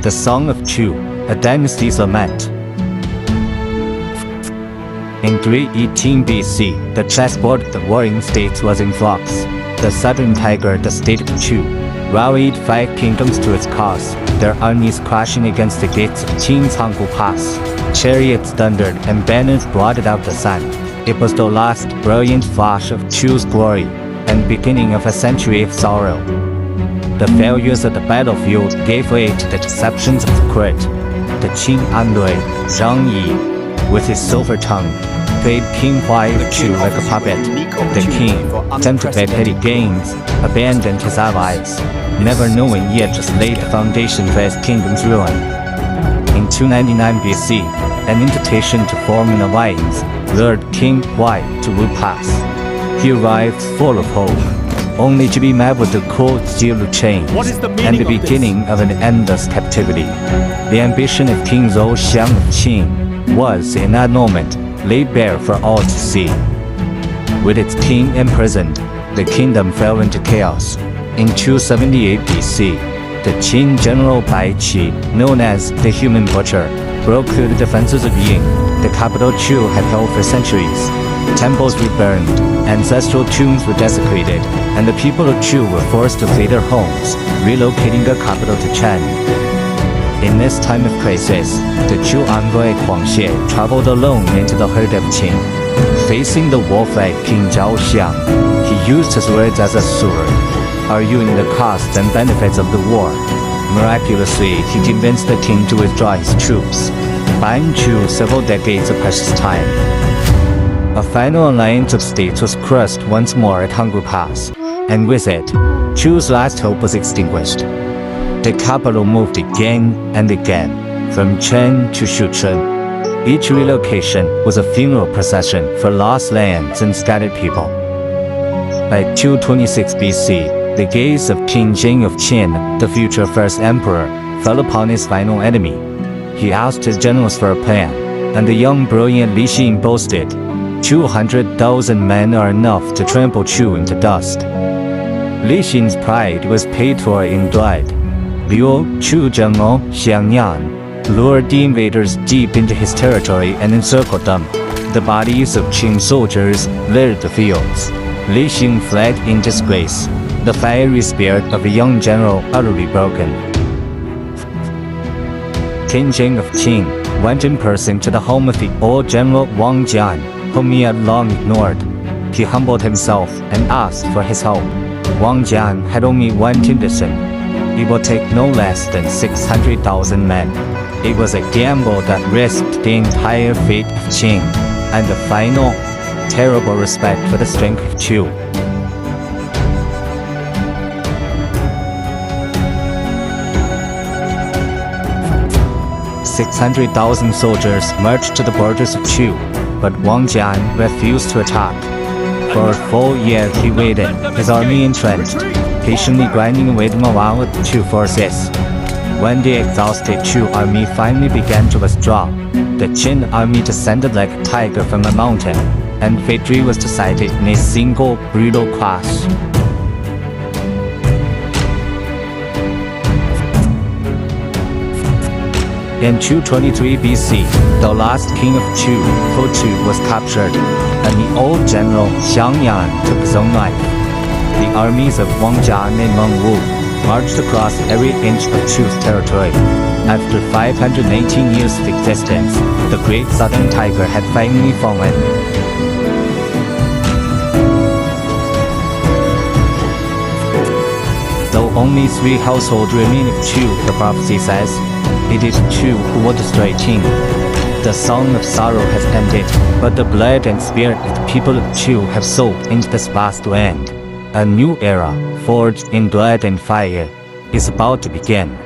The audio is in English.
The Song of Chu, a dynasty's lament. In 318 BC, the chessboard of the warring states was in flux. The southern tiger, the state of Chu, rallied 5 kingdoms to its cause, their armies crashing against the gates of Qin's Hanggu Pass. Chariots thundered and banners blotted out the sun. It was the last brilliant flash of Chu's glory and beginning of a century of sorrow. The failures of the battlefield gave way to the deceptions of the court. The Qin envoy, Zhang Yi, with his silver tongue, played King Huai of Chu like a puppet. The king, tempted by petty gains, abandoned his allies, never knowing he had just laid the foundation for his kingdom's ruin. In 299 BC, an invitation to form an alliance lured King Huai to Wu Pass. He arrived full of hope, only to be met with the cold steel chains and the beginning of an endless captivity. The ambition of King Zhou Xiang of Qin was, in that moment, laid bare for all to see. With its king imprisoned, the kingdom fell into chaos. In 278 BC, the Qin general Bai Qi, known as the Human Butcher, broke through the defenses of Ying, the capital Chu had held for centuries. Temples were burned, ancestral tombs were desecrated, and the people of Chu were forced to flee their homes, relocating their capital to Chen. In this time of crisis, the Chu envoy Huang Xie traveled alone into the heart of Qin. Facing the wolf-like King Zhao Xiang, he used his words as a sword, arguing the costs and benefits of the war. Miraculously, he convinced the king to withdraw his troops, buying Chu several decades of precious time. A final alliance of states was crushed once more at Hanggu Pass, and with it, Chu's last hope was extinguished. The capital moved again and again, from Chen to Shuchun. Each relocation was a funeral procession for lost lands and scattered people. By 226 BC, the gaze of King Jing of Qin, the future first emperor, fell upon his final enemy. He asked his generals for a plan, and the young brilliant Li Xin boasted, 200,000 men are enough to trample Chu into dust. Li Xin's pride was paid for in blood. Liu Chu General Xiangyan lured the invaders deep into his territory and encircled them. The bodies of Qin soldiers littered the fields. Li Xin fled in disgrace, the fiery spirit of a young general utterly broken. King Jing of Qin went in person to the home of the old general Wang Jian, whom he had long ignored. He humbled himself and asked for his help. Wang Jian had only one condition: he will take no less than 600,000 men. It was a gamble that risked the entire fate of Qin, and the final, terrible respect for the strength of Chu. 600,000 soldiers marched to the borders of Chu, but Wang Jian refused to attack. For a full year he waited, his army entrenched, patiently grinding away the morale of the Chu forces. When the exhausted Chu army finally began to withdraw, the Qin army descended like a tiger from a mountain, and victory was decided in a single brutal clash. In 223 BC, the last king of Chu, Fu was captured, and the old general Xiangyan took his own life. The armies of Wang Jian and Meng Wu marched across every inch of Chu's territory. After 518 years of existence, the great southern tiger had finally fallen. Though only 3 households remain of Chu, the prophecy says, it is Chu who will destroy Qin. The song of sorrow has ended, but the blood and spirit of the people of Chu have soaked into this vast land. A new era, forged in blood and fire, is about to begin.